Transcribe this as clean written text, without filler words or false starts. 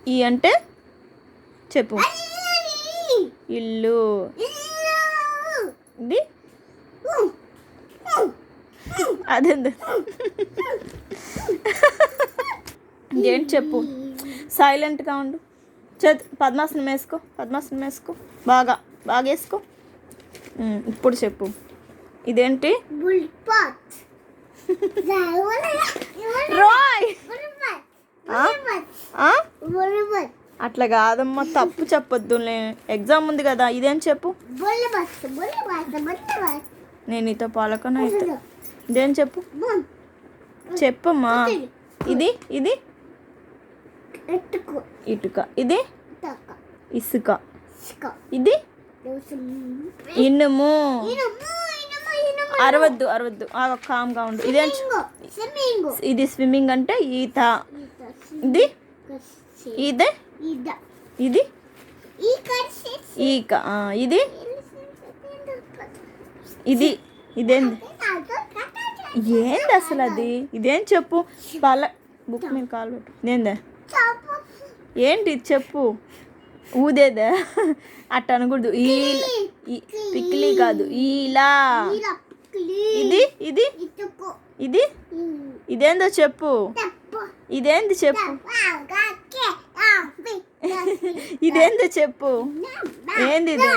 ఈ అంటే చెప్పు. ఇల్లు. ఇది అదేంది ఏంటి చెప్పు. సైలెంట్గా ఉండు. పద్మాసనం వేసుకో, పద్మాసనం వేసుకో, బాగా బాగా వేసుకో. ఇప్పుడు చెప్పు. ఇదేంటి? రాయ్. అట్లా కాదమ్మా, తప్పు చెప్పొద్దు. ఎగ్జామ్ ఉంది కదా. ఇదేం చెప్పు. నేను నీతో పలకను అయితే. ఇదేం చెప్పు. చెప్పమ్మా. ఇది ఇది ఇటుక. ఇది ఇసుక. ఇది ఇనుము. అరవద్దు అరవద్దు, కామ్గా ఉండు. ఇదేం? ఇది స్విమ్మింగ్ అంటే ఈత. ఇది ఇదే. ఇది ఈక. ఇది ఇది ఇదేంది? ఏంది అసలు అది? ఇదేం చెప్పు. బుక్ మీద కాలు పెట్టు. ఇదేందా? ఏంటి చెప్పు. ఊదేదా? అట్ట అనకూడదు. పిక్లీ కాదు, ఇలా. ఇది ఇది ఇది ఇదేందో చెప్పు. ఇదేంది చెప్పు. ఇదేందో చెప్పు. ఏంది ఇది?